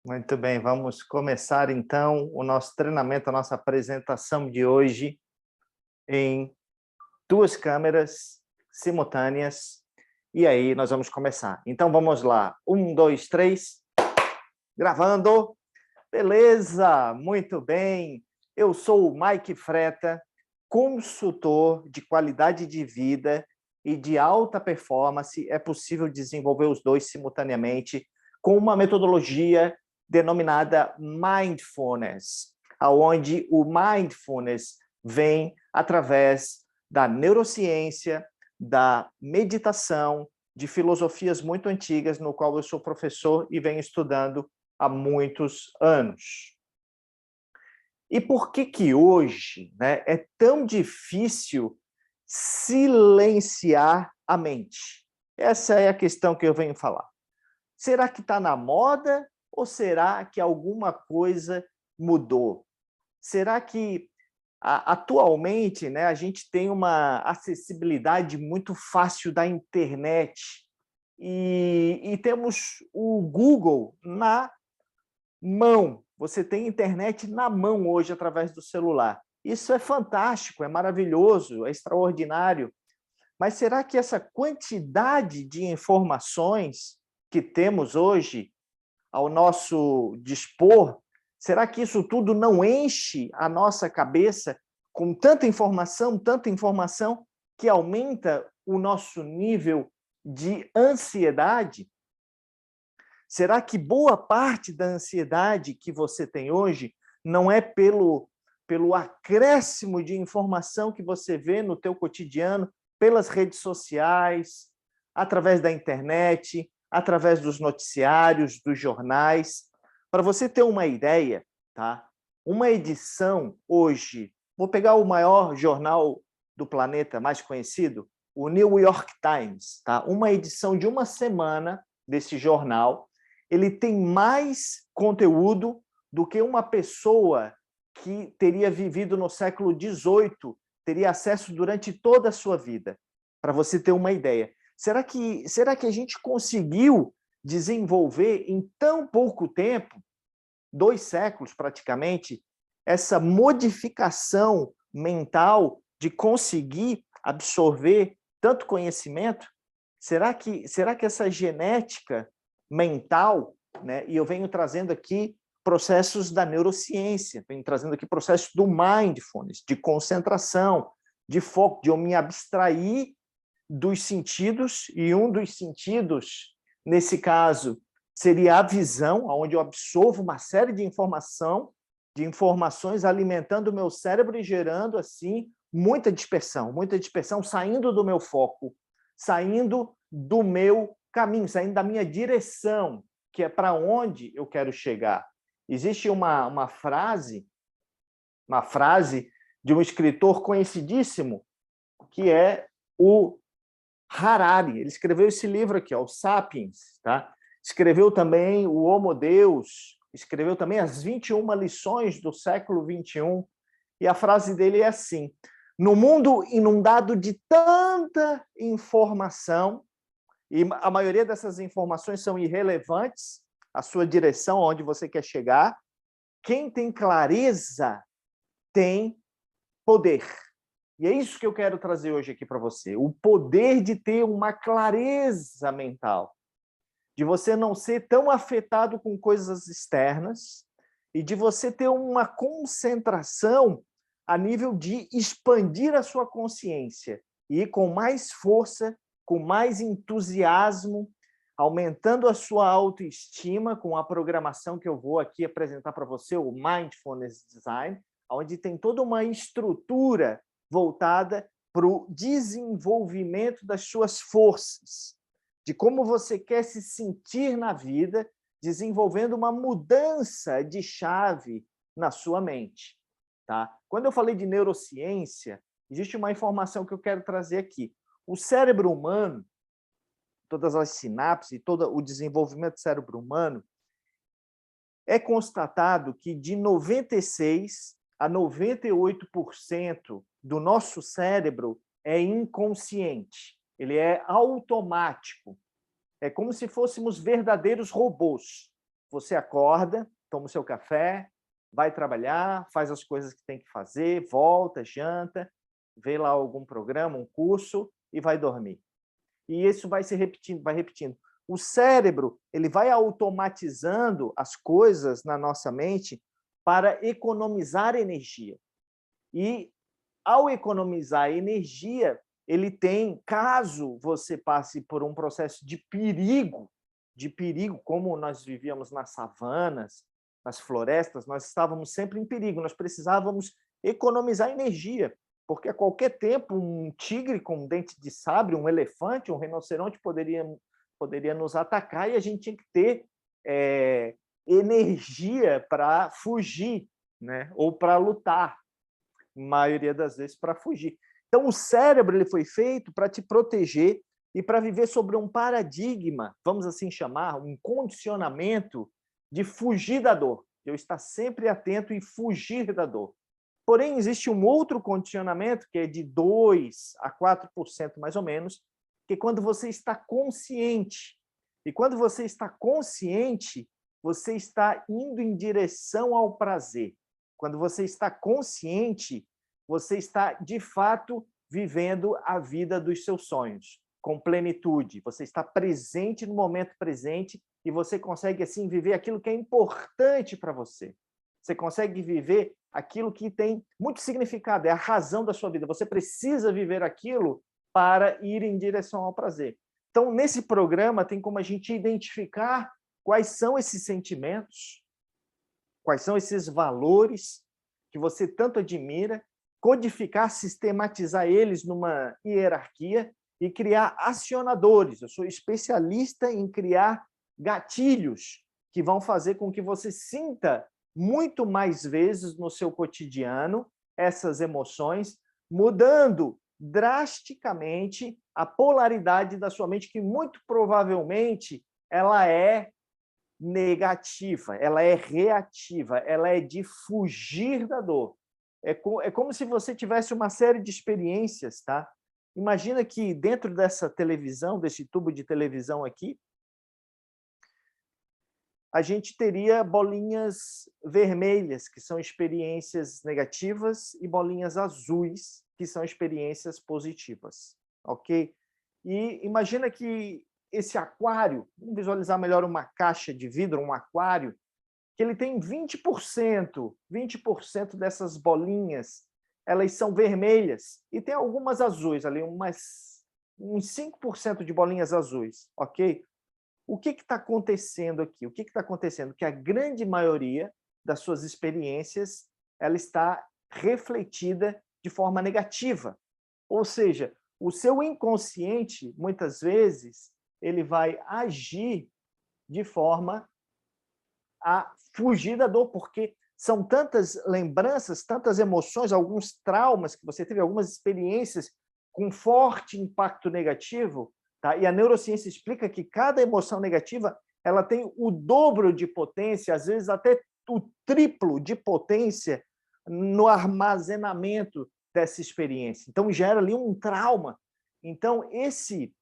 Muito bem, vamos começar então o nosso treinamento, a nossa apresentação de hoje em duas câmeras simultâneas. E aí nós vamos começar. Então vamos lá. 1, 2, 3. Gravando. Beleza, muito bem. Eu sou o Mike Freta, consultor de qualidade de vida e de alta performance. É possível desenvolver os dois simultaneamente com uma metodologia denominada Mindfulness, aonde o Mindfulness vem através da neurociência, da meditação, de filosofias muito antigas, no qual eu sou professor e venho estudando há muitos anos. E por que hoje, né, é tão difícil silenciar a mente? Essa é a questão que eu venho falar. Será que está na moda ou será que alguma coisa mudou? Será que atualmente, né, a gente tem uma acessibilidade muito fácil da internet e temos o Google na mão? Você tem internet na mão hoje através do celular. Isso é fantástico, é maravilhoso, é extraordinário. Mas será que essa quantidade de informações que temos hoje ao nosso dispor, será que isso tudo não enche a nossa cabeça com tanta informação, que aumenta o nosso nível de ansiedade? Será que boa parte da ansiedade que você tem hoje não é pelo acréscimo de informação que você vê no teu cotidiano, pelas redes sociais, através da internet, através dos noticiários, dos jornais? Para você ter uma ideia, tá? Uma edição hoje, vou pegar o maior jornal do planeta mais conhecido, o New York Times, tá? Uma edição de uma semana desse jornal, ele tem mais conteúdo do que uma pessoa que teria vivido no século XVIII teria acesso durante toda a sua vida, para você ter uma ideia. Será que a gente conseguiu desenvolver em tão pouco tempo, 2 séculos praticamente, essa modificação mental de conseguir absorver tanto conhecimento? Será que essa genética mental, né? E eu venho trazendo aqui processos da neurociência, venho trazendo aqui processos do mindfulness, de concentração, de foco, de eu me abstrair dos sentidos, e um dos sentidos, nesse caso, seria a visão, onde eu absorvo uma série de informações alimentando o meu cérebro e gerando, assim, muita dispersão, saindo do meu foco, saindo do meu caminho, saindo da minha direção, que é para onde eu quero chegar. Existe uma frase de um escritor conhecidíssimo, que é o Harari. Ele escreveu esse livro aqui, ó, o Sapiens, tá? Escreveu também o Homo Deus, escreveu também as 21 lições do século XXI, e a frase dele é assim: no mundo inundado de tanta informação, e a maioria dessas informações são irrelevantes à sua direção, onde você quer chegar, quem tem clareza tem poder. E é isso que eu quero trazer hoje aqui para você, o poder de ter uma clareza mental, de você não ser tão afetado com coisas externas e de você ter uma concentração a nível de expandir a sua consciência e ir com mais força, com mais entusiasmo, aumentando a sua autoestima com a programação que eu vou aqui apresentar para você, o Mindfulness Design, onde tem toda uma estrutura voltada para o desenvolvimento das suas forças, de como você quer se sentir na vida, desenvolvendo uma mudança de chave na sua mente. Tá? Quando eu falei de neurociência, existe uma informação que eu quero trazer aqui. O cérebro humano, todas as sinapses e todo o desenvolvimento do cérebro humano, é constatado que de 96% a 98% do nosso cérebro é inconsciente, ele é automático. É como se fôssemos verdadeiros robôs. você acorda, toma o seu café, vai trabalhar, faz as coisas que tem que fazer, volta, janta, vê lá algum programa, um curso e vai dormir. E isso vai se repetindo, vai repetindo. O cérebro, ele vai automatizando as coisas na nossa mente para economizar energia. E, ao economizar energia, ele tem, caso você passe por um processo de perigo, como nós vivíamos nas savanas, nas florestas, nós estávamos sempre em perigo, nós precisávamos economizar energia, porque a qualquer tempo um tigre com um dente de sabre, um elefante, um rinoceronte poderia nos atacar e a gente tinha que ter energia para fugir, né? Ou para lutar, maioria das vezes para fugir. Então, o cérebro ele foi feito para te proteger e para viver sobre um paradigma, vamos assim chamar, um condicionamento de fugir da dor. Eu estar sempre atento e fugir da dor. Porém, existe um outro condicionamento, que é de 2 a 4% mais ou menos, que é quando você está consciente. E quando você está consciente, você está indo em direção ao prazer. Quando você está consciente, você está, de fato, vivendo a vida dos seus sonhos, com plenitude. Você está presente no momento presente e você consegue, assim, viver aquilo que é importante para você. Você consegue viver aquilo que tem muito significado, é a razão da sua vida. Você precisa viver aquilo para ir em direção ao prazer. Então, nesse programa, tem como a gente identificar quais são esses sentimentos, quais são esses valores que você tanto admira, codificar, sistematizar eles numa hierarquia e criar acionadores. Eu sou especialista em criar gatilhos que vão fazer com que você sinta muito mais vezes no seu cotidiano essas emoções, mudando drasticamente a polaridade da sua mente, que muito provavelmente ela é negativa, ela é reativa, ela é de fugir da dor. É como se você tivesse uma série de experiências, tá? Imagina que dentro dessa televisão, desse tubo de televisão aqui, a gente teria bolinhas vermelhas, que são experiências negativas, e bolinhas azuis, que são experiências positivas, ok? E imagina que esse aquário, vamos visualizar melhor uma caixa de vidro, um aquário, que ele tem 20% dessas bolinhas, elas são vermelhas, e tem algumas azuis ali, uns 5% de bolinhas azuis, ok? O que está acontecendo aqui? O que está acontecendo? Que a grande maioria das suas experiências ela está refletida de forma negativa. Ou seja, o seu inconsciente, muitas vezes, ele vai agir de forma a fugir da dor, porque são tantas lembranças, tantas emoções, alguns traumas que você teve, algumas experiências com forte impacto negativo, tá? E a neurociência explica que cada emoção negativa ela tem o dobro de potência, às vezes até o triplo de potência no armazenamento dessa experiência. Então, gera ali um trauma. Então, esse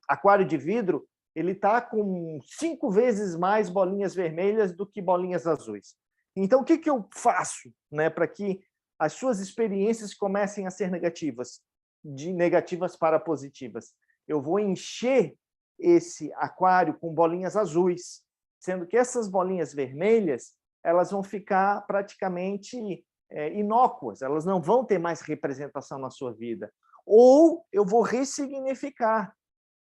aquário de vidro ele está com 5 vezes mais bolinhas vermelhas do que bolinhas azuis. Então, o que eu faço, né, para que as suas experiências comecem a ser negativas, de negativas para positivas? Eu vou encher esse aquário com bolinhas azuis, sendo que essas bolinhas vermelhas elas vão ficar praticamente inócuas, elas não vão ter mais representação na sua vida. Ou eu vou ressignificar.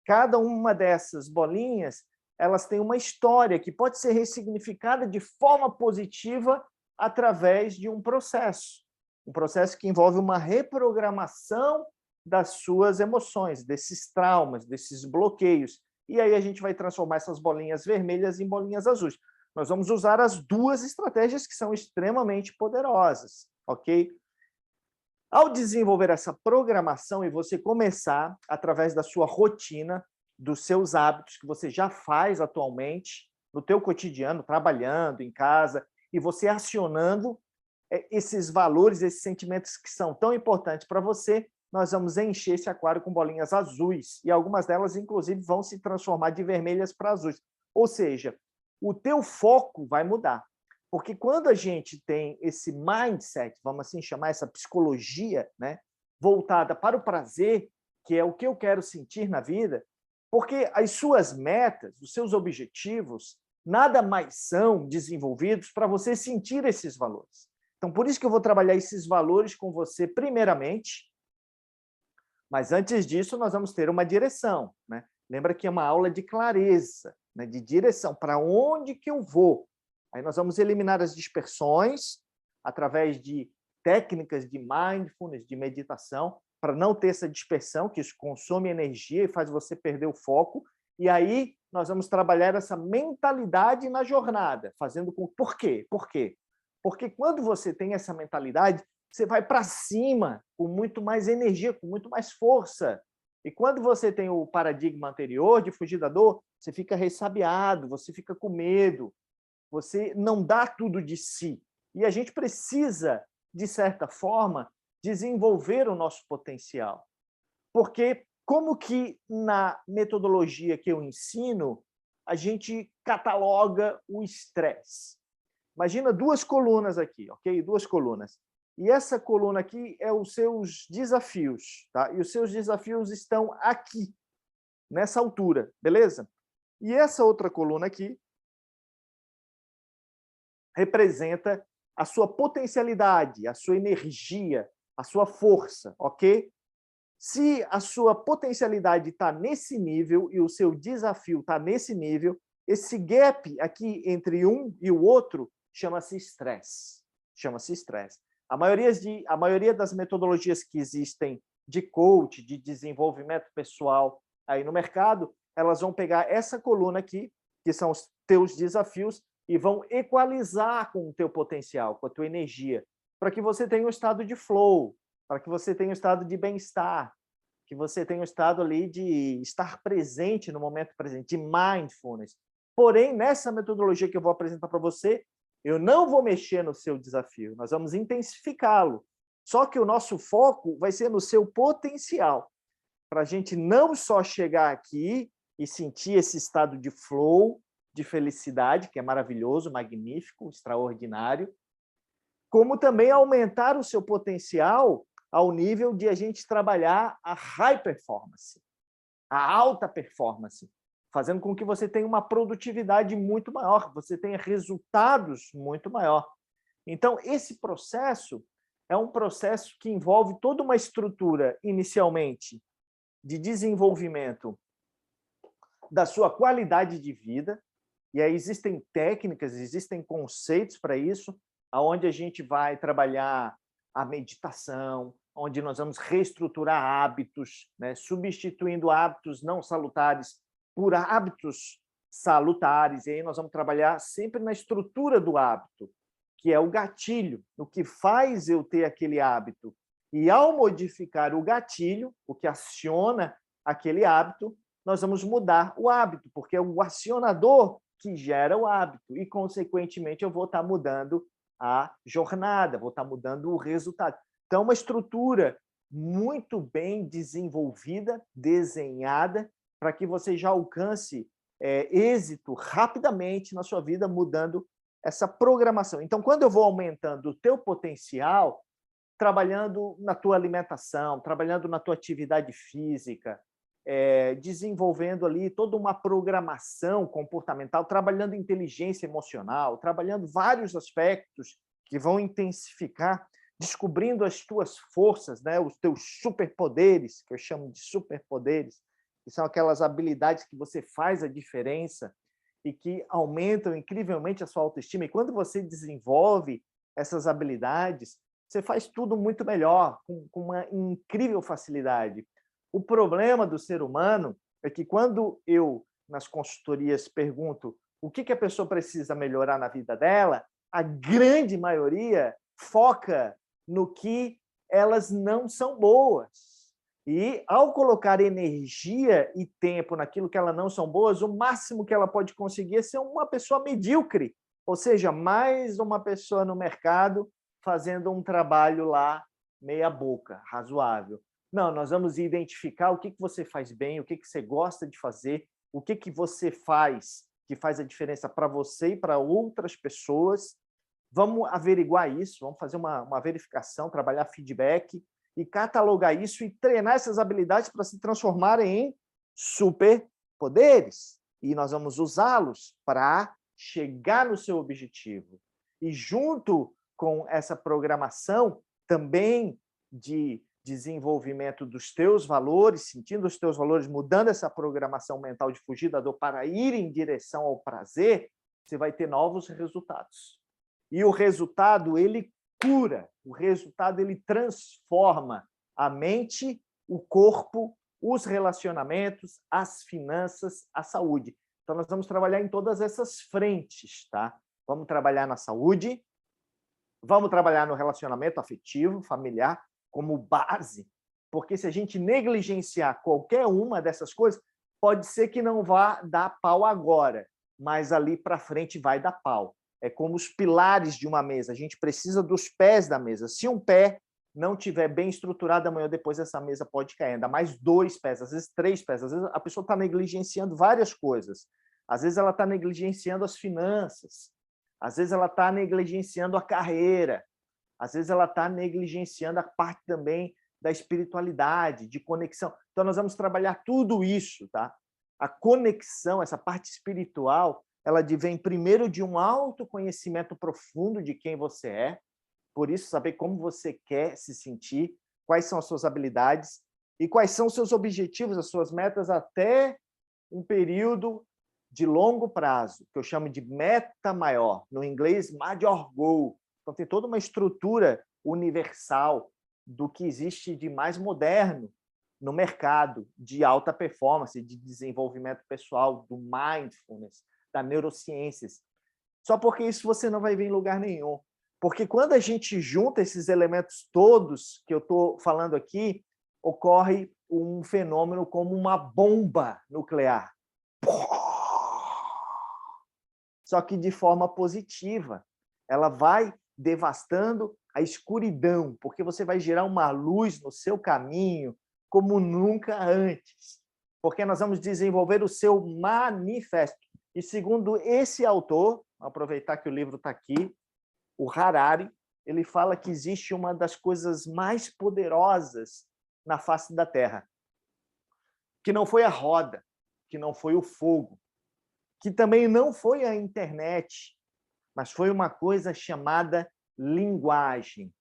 Cada uma dessas bolinhas, elas têm uma história que pode ser ressignificada de forma positiva através de um processo que envolve uma reprogramação das suas emoções, desses traumas, desses bloqueios. E aí a gente vai transformar essas bolinhas vermelhas em bolinhas azuis. Nós vamos usar as duas estratégias que são extremamente poderosas, ok? Ao desenvolver essa programação e você começar, através da sua rotina, dos seus hábitos que você já faz atualmente, no teu cotidiano, trabalhando, em casa, e você acionando esses valores, esses sentimentos que são tão importantes para você, nós vamos encher esse aquário com bolinhas azuis, e algumas delas, inclusive, vão se transformar de vermelhas para azuis. Ou seja, o teu foco vai mudar. Porque quando a gente tem esse mindset, vamos assim chamar, essa psicologia, né, voltada para o prazer, que é o que eu quero sentir na vida, porque as suas metas, os seus objetivos, nada mais são desenvolvidos para você sentir esses valores. Então, por isso que eu vou trabalhar esses valores com você primeiramente, mas antes disso nós vamos ter uma direção, né? Lembra que é uma aula de clareza, né, de direção, para onde que eu vou. Aí nós vamos eliminar as dispersões através de técnicas de mindfulness, de meditação, para não ter essa dispersão, que isso consome energia e faz você perder o foco. E aí nós vamos trabalhar essa mentalidade na jornada, fazendo com... Por quê? Por quê? Porque quando você tem essa mentalidade, você vai para cima com muito mais energia, com muito mais força. E quando você tem o paradigma anterior de fugir da dor, você fica ressabiado, você fica com medo, você não dá tudo de si. E a gente precisa, de certa forma, desenvolver o nosso potencial. Porque como que na metodologia que eu ensino, a gente cataloga o estresse? Imagina duas colunas aqui, ok? Duas colunas. E essa coluna aqui é os seus desafios, tá? E os seus desafios estão aqui, nessa altura, beleza? E essa outra coluna aqui representa a sua potencialidade, a sua energia, a sua força, ok? Se a sua potencialidade está nesse nível e o seu desafio está nesse nível, esse gap aqui entre um e o outro chama-se estresse. Chama-se estresse. A maioria das metodologias que existem de coach, de desenvolvimento pessoal aí no mercado, elas vão pegar essa coluna aqui, que são os teus desafios, e vão equalizar com o teu potencial, com a tua energia, para que você tenha um estado de flow, para que você tenha um estado de bem-estar, que você tenha um estado ali de estar presente no momento presente, de mindfulness. Porém, nessa metodologia que eu vou apresentar para você, eu não vou mexer no seu desafio, nós vamos intensificá-lo. Só que o nosso foco vai ser no seu potencial, para a gente não só chegar aqui e sentir esse estado de flow, de felicidade, que é maravilhoso, magnífico, extraordinário, como também aumentar o seu potencial ao nível de a gente trabalhar a high performance, a alta performance, fazendo com que você tenha uma produtividade muito maior, você tenha resultados muito maior. Então, esse processo é um processo que envolve toda uma estrutura, inicialmente, de desenvolvimento da sua qualidade de vida, e aí existem técnicas, existem conceitos para isso, aonde a gente vai trabalhar a meditação, onde nós vamos reestruturar hábitos, né, substituindo hábitos não salutares por hábitos salutares, e aí nós vamos trabalhar sempre na estrutura do hábito, que é o gatilho, o que faz eu ter aquele hábito. E ao modificar o gatilho, o que aciona aquele hábito, nós vamos mudar o hábito, porque é o acionador que gera o hábito, e, consequentemente, eu vou estar mudando a jornada, vou estar mudando o resultado. Então, uma estrutura muito bem desenvolvida, desenhada, para que você já alcance êxito rapidamente na sua vida, mudando essa programação. Então, quando eu vou aumentando o teu potencial, trabalhando na tua alimentação, trabalhando na tua atividade física, desenvolvendo ali toda uma programação comportamental, trabalhando inteligência emocional, trabalhando vários aspectos que vão intensificar, descobrindo as tuas forças, né? Os teus superpoderes, que eu chamo de superpoderes, que são aquelas habilidades que você faz a diferença e que aumentam incrivelmente a sua autoestima. E quando você desenvolve essas habilidades, você faz tudo muito melhor, com uma incrível facilidade. O problema do ser humano é que quando eu, nas consultorias, pergunto o que a pessoa precisa melhorar na vida dela, a grande maioria foca no que elas não são boas. E, ao colocar energia e tempo naquilo que elas não são boas, o máximo que ela pode conseguir é ser uma pessoa medíocre, ou seja, mais uma pessoa no mercado fazendo um trabalho lá meia boca, razoável. Não, nós vamos identificar o que você faz bem, o que você gosta de fazer, o que você faz que faz a diferença para você e para outras pessoas. Vamos averiguar isso, vamos fazer uma verificação, trabalhar feedback e catalogar isso e treinar essas habilidades para se transformarem em superpoderes. E nós vamos usá-los para chegar no seu objetivo. E junto com essa programação também de desenvolvimento dos teus valores, sentindo os teus valores, mudando essa programação mental de fugir da dor para ir em direção ao prazer, você vai ter novos resultados. E o resultado, ele cura, o resultado, ele transforma a mente, o corpo, os relacionamentos, as finanças, a saúde. Então, nós vamos trabalhar em todas essas frentes, tá? Vamos trabalhar na saúde, vamos trabalhar no relacionamento afetivo, familiar, como base, porque se a gente negligenciar qualquer uma dessas coisas, pode ser que não vá dar pau agora, mas ali para frente vai dar pau. É como os pilares de uma mesa, a gente precisa dos pés da mesa. Se um pé não tiver bem estruturado, amanhã ou depois essa mesa pode cair, ainda mais 2 pés, às vezes 3 pés, às vezes a pessoa está negligenciando várias coisas, às vezes ela está negligenciando as finanças, às vezes ela está negligenciando a carreira, às vezes ela está negligenciando a parte também da espiritualidade, de conexão. Então, nós vamos trabalhar tudo isso, tá? A conexão, essa parte espiritual, ela vem primeiro de um autoconhecimento profundo de quem você é, por isso, saber como você quer se sentir, quais são as suas habilidades e quais são os seus objetivos, as suas metas até um período de longo prazo, que eu chamo de meta maior, no inglês, major goal. Então, tem toda uma estrutura universal do que existe de mais moderno no mercado de alta performance, de desenvolvimento pessoal, do mindfulness, da neurociências. Só porque isso você não vai ver em lugar nenhum. Porque quando a gente junta esses elementos todos que eu estou falando aqui, ocorre um fenômeno como uma bomba nuclear. Só que de forma positiva. Ela vai devastando a escuridão, porque você vai gerar uma luz no seu caminho como nunca antes. Porque nós vamos desenvolver o seu manifesto. E segundo esse autor, vou aproveitar que o livro está aqui, o Harari, ele fala que existe uma das coisas mais poderosas na face da Terra, que não foi a roda, que não foi o fogo, que também não foi a internet, mas foi uma coisa chamada linguagem.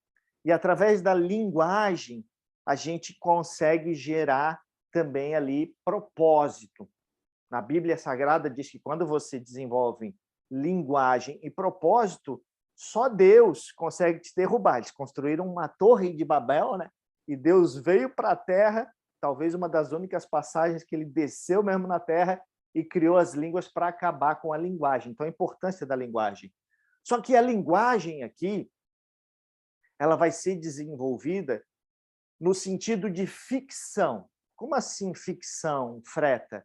E através da linguagem, a gente consegue gerar também ali propósito. Na Bíblia Sagrada diz que quando você desenvolve linguagem e propósito, só Deus consegue te derrubar. Eles construíram uma torre de Babel, né? E Deus veio para a Terra, talvez uma das únicas passagens que ele desceu mesmo na Terra e criou as línguas para acabar com a linguagem. Então, a importância da linguagem. Só que a linguagem aqui, ela vai ser desenvolvida no sentido de ficção. Como assim ficção, Freta?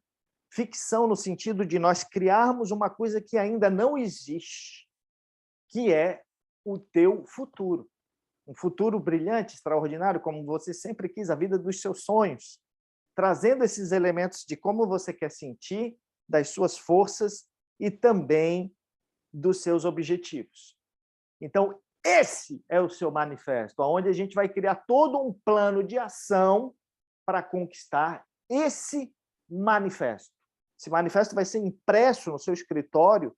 Ficção no sentido de nós criarmos uma coisa que ainda não existe, que é o teu futuro. Um futuro brilhante, extraordinário, como você sempre quis, a vida dos seus sonhos, trazendo esses elementos de como você quer sentir, das suas forças e também dos seus objetivos. Então, esse é o seu manifesto, onde a gente vai criar todo um plano de ação para conquistar esse manifesto. Esse manifesto vai ser impresso no seu escritório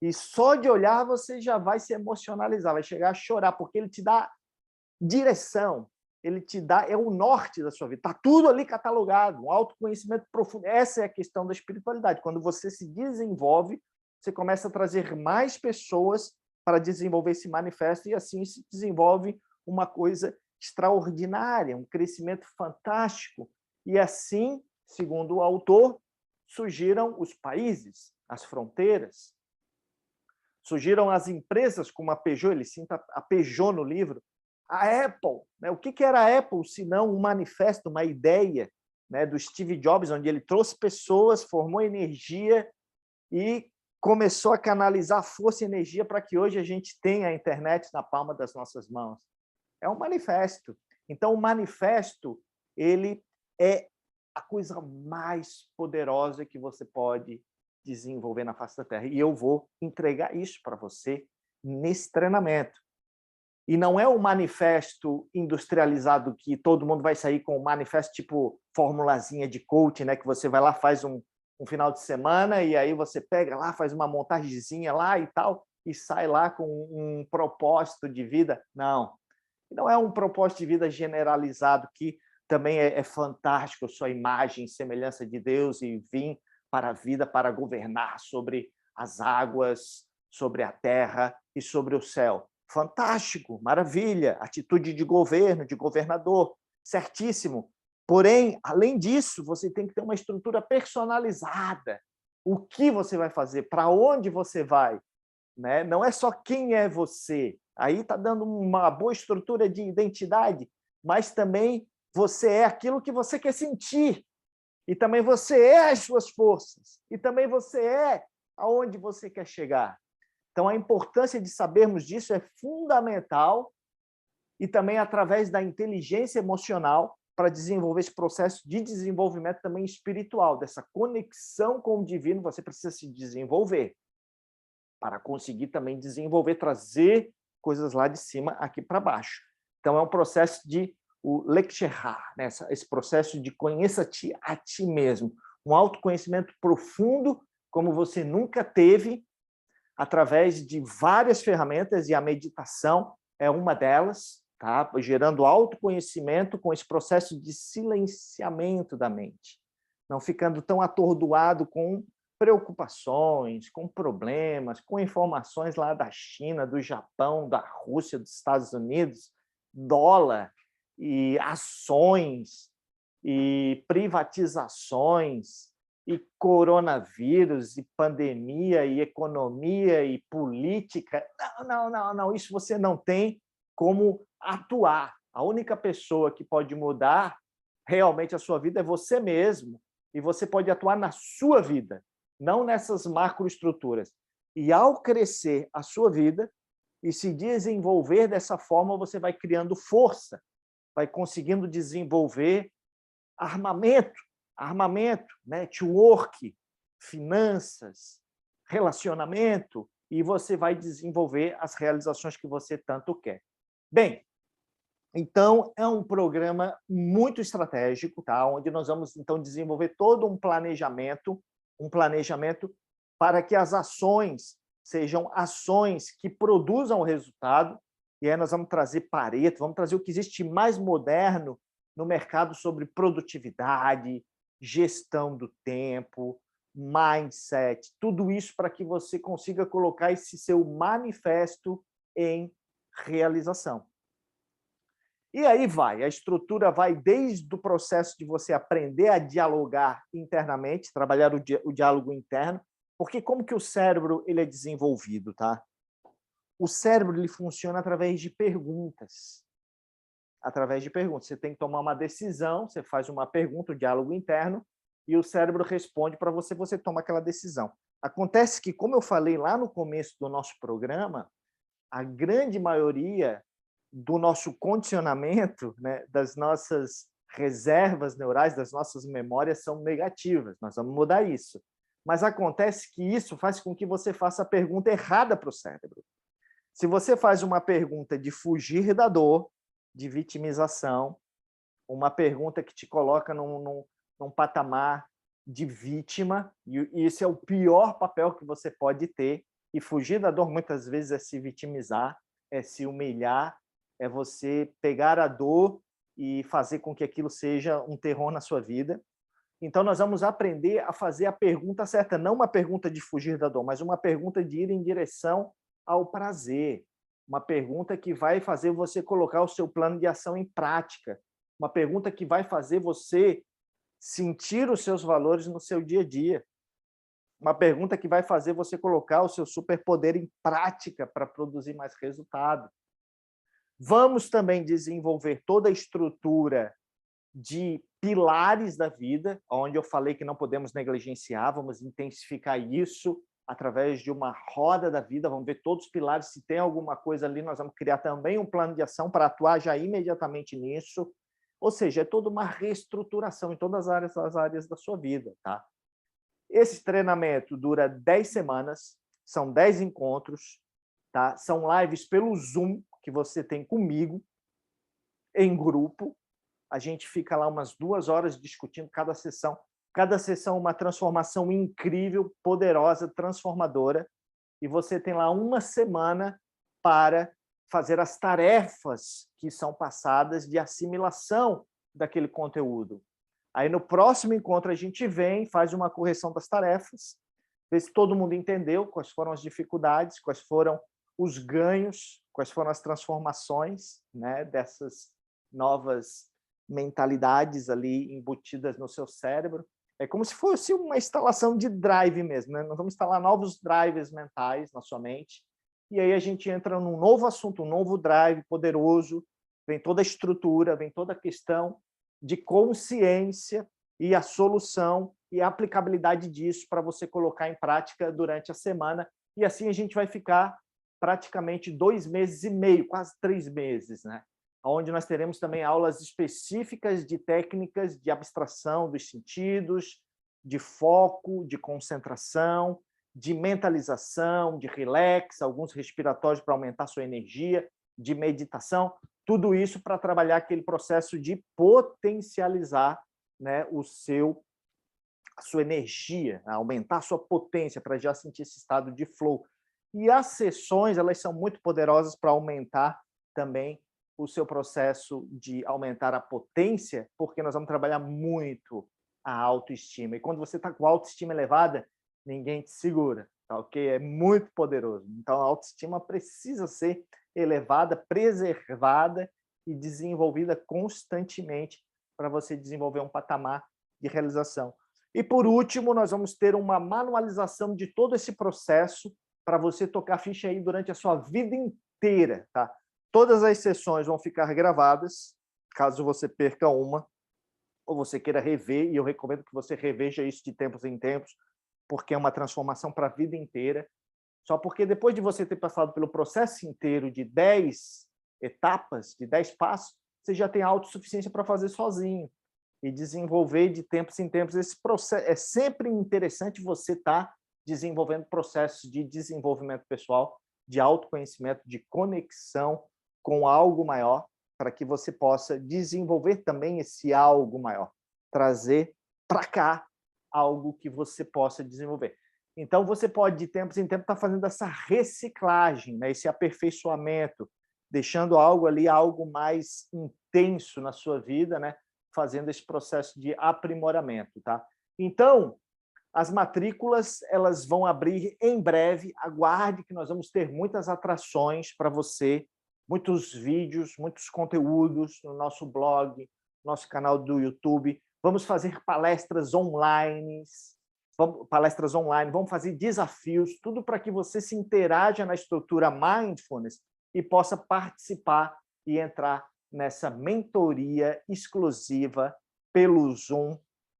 e só de olhar você já vai se emocionalizar, vai chegar a chorar, porque ele te dá direção, ele te dá, é o norte da sua vida. Está tudo ali catalogado, um autoconhecimento profundo. Essa é a questão da espiritualidade. Quando você se desenvolve, você começa a trazer mais pessoas para desenvolver esse manifesto e assim se desenvolve uma coisa extraordinária, um crescimento fantástico. E assim, segundo o autor, surgiram os países, as fronteiras, surgiram as empresas como a Peugeot, ele cita a Peugeot no livro, a Apple. Né? O que era a Apple, se não um manifesto, uma ideia, né, do Steve Jobs, onde ele trouxe pessoas, formou energia e começou a canalizar força e energia para que hoje a gente tenha a internet na palma das nossas mãos. É um manifesto. Então, o manifesto, ele é a coisa mais poderosa que você pode desenvolver na face da Terra. E eu vou entregar isso para você nesse treinamento. E não é um manifesto industrializado que todo mundo vai sair com um manifesto tipo formulazinha de coaching, né? Que você vai lá, faz um final de semana e aí você pega lá, faz uma montagenzinha lá e tal, e sai lá com um propósito de vida. Não é um propósito de vida generalizado que também é fantástico, sua imagem e semelhança de Deus e vim para a vida para governar sobre as águas, sobre a terra e sobre o céu. Fantástico, maravilha, atitude de governo, de governador, certíssimo. Porém, além disso, você tem que ter uma estrutura personalizada. O que você vai fazer? Para onde você vai? Né? Não é só quem é você. Aí está dando uma boa estrutura de identidade, mas também você é aquilo que você quer sentir. E também você é as suas forças. E também você é aonde você quer chegar. Então, a importância de sabermos disso é fundamental e também através da inteligência emocional para desenvolver esse processo de desenvolvimento também espiritual, dessa conexão com o divino, você precisa se desenvolver para conseguir também desenvolver, trazer coisas lá de cima aqui para baixo. Então, é um processo de o Lekshehar, né? Esse processo de conheça-te a ti mesmo, um autoconhecimento profundo como você nunca teve, através de várias ferramentas, e a meditação é uma delas, tá? Gerando autoconhecimento com esse processo de silenciamento da mente, não ficando tão atordoado com preocupações, com problemas, com informações lá da China, do Japão, da Rússia, dos Estados Unidos, dólar e ações e privatizações e coronavírus, e pandemia, e economia, e política. Não. Isso você não tem como atuar. A única pessoa que pode mudar realmente a sua vida é você mesmo, e você pode atuar na sua vida, não nessas macroestruturas. E ao crescer a sua vida e se desenvolver dessa forma, você vai criando força, vai conseguindo desenvolver armamento, network, finanças, relacionamento, e você vai desenvolver as realizações que você tanto quer. Bem, então é um programa muito estratégico, tá? Onde nós vamos então desenvolver todo um planejamento para que as ações sejam ações que produzam o resultado, e aí nós vamos trazer Pareto, vamos trazer o que existe mais moderno no mercado sobre produtividade, gestão do tempo, mindset, tudo isso para que você consiga colocar esse seu manifesto em realização. E aí a estrutura vai desde o processo de você aprender a dialogar internamente, trabalhar o diálogo interno, porque como que o cérebro ele é desenvolvido, tá? O cérebro ele funciona através de perguntas. Através de perguntas. Você tem que tomar uma decisão, você faz uma pergunta, o diálogo interno, e o cérebro responde para você, você toma aquela decisão. Acontece que, como eu falei lá no começo do nosso programa, a grande maioria do nosso condicionamento, né, das nossas reservas neurais, das nossas memórias são negativas. Nós vamos mudar isso. Mas acontece que isso faz com que você faça a pergunta errada para o cérebro. Se você faz uma pergunta de fugir da dor, de vitimização, uma pergunta que te coloca num patamar de vítima, e esse é o pior papel que você pode ter, e fugir da dor muitas vezes é se vitimizar, é se humilhar, é você pegar a dor e fazer com que aquilo seja um terror na sua vida. Então, nós vamos aprender a fazer a pergunta certa, não uma pergunta de fugir da dor, mas uma pergunta de ir em direção ao prazer, uma pergunta que vai fazer você colocar o seu plano de ação em prática, uma pergunta que vai fazer você sentir os seus valores no seu dia a dia, uma pergunta que vai fazer você colocar o seu superpoder em prática para produzir mais resultado. Vamos também desenvolver toda a estrutura de pilares da vida, onde eu falei que não podemos negligenciar, vamos intensificar isso através de uma roda da vida, vamos ver todos os pilares, se tem alguma coisa ali, nós vamos criar também um plano de ação para atuar já imediatamente nisso, ou seja, é toda uma reestruturação em todas as áreas da sua vida, tá? Esse treinamento dura 10 semanas, são 10 encontros, tá? São lives pelo Zoom que você tem comigo, em grupo. A gente fica lá umas 2 horas discutindo cada sessão. Cada sessão uma transformação incrível, poderosa, transformadora. E você tem lá uma semana para fazer as tarefas que são passadas de assimilação daquele conteúdo. Aí, no próximo encontro, a gente vem, faz uma correção das tarefas, vê se todo mundo entendeu quais foram as dificuldades, quais foram os ganhos, quais foram as transformações, né, dessas novas mentalidades ali embutidas no seu cérebro. É como se fosse uma instalação de drive mesmo, né? Nós vamos instalar novos drives mentais na sua mente, e aí a gente entra num novo assunto, um novo drive poderoso, vem toda a estrutura, vem toda a questão de consciência e a solução e a aplicabilidade disso para você colocar em prática durante a semana, e assim a gente vai ficar praticamente 2 meses e meio, quase 3 meses, né? Onde nós teremos também aulas específicas de técnicas de abstração dos sentidos, de foco, de concentração, de mentalização, de relax, alguns respiratórios para aumentar sua energia, de meditação, tudo isso para trabalhar aquele processo de potencializar, né, a sua energia, aumentar a sua potência para já sentir esse estado de flow. E as sessões, elas são muito poderosas para aumentar também o seu processo de aumentar a potência, porque nós vamos trabalhar muito a autoestima. E quando você está com a autoestima elevada, ninguém te segura, tá ok? É muito poderoso. Então, a autoestima precisa ser elevada, preservada e desenvolvida constantemente para você desenvolver um patamar de realização. E, por último, nós vamos ter uma manualização de todo esse processo para você tocar ficha aí durante a sua vida inteira, tá? Todas as sessões vão ficar gravadas, caso você perca uma, ou você queira rever, e eu recomendo que você reveja isso de tempos em tempos, porque é uma transformação para a vida inteira. Só porque depois de você ter passado pelo processo inteiro de 10 etapas, de 10 passos, você já tem autossuficiência para fazer sozinho e desenvolver de tempos em tempos esse processo. É sempre interessante você estar desenvolvendo processos de desenvolvimento pessoal, de autoconhecimento, de conexão com algo maior, para que você possa desenvolver também esse algo maior, trazer para cá algo que você possa desenvolver. Então, você pode, de tempos em tempos, estar fazendo essa reciclagem, né? Esse aperfeiçoamento, deixando algo ali, algo mais intenso na sua vida, né? Fazendo esse processo de aprimoramento, tá? Então, as matrículas, elas vão abrir em breve. Aguarde que nós vamos ter muitas atrações para você, muitos vídeos, muitos conteúdos no nosso blog, nosso canal do YouTube. Vamos fazer palestras online, vamos fazer desafios, tudo para que você se interaja na estrutura Mindfulness e possa participar e entrar nessa mentoria exclusiva pelo Zoom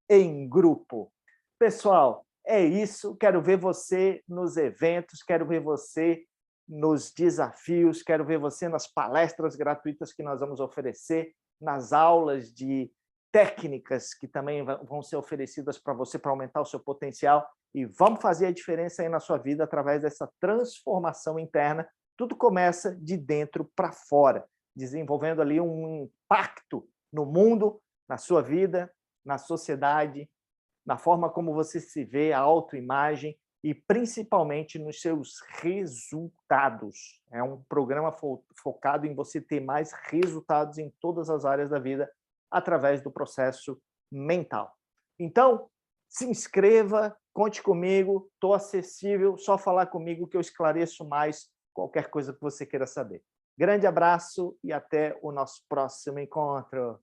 em grupo. Pessoal, é isso. Quero ver você nos eventos, quero ver você nos desafios, quero ver você nas palestras gratuitas que nós vamos oferecer, nas aulas de técnicas que também vão ser oferecidas para você para aumentar o seu potencial, e vamos fazer a diferença aí na sua vida através dessa transformação interna. Tudo começa de dentro para fora, desenvolvendo ali um impacto no mundo, na sua vida, na sociedade, na forma como você se vê, a autoimagem e principalmente nos seus resultados. É um programa focado em você ter mais resultados em todas as áreas da vida através do processo mental. Então, se inscreva, conte comigo, estou acessível, só falar comigo que eu esclareço mais qualquer coisa que você queira saber. Grande abraço e até o nosso próximo encontro.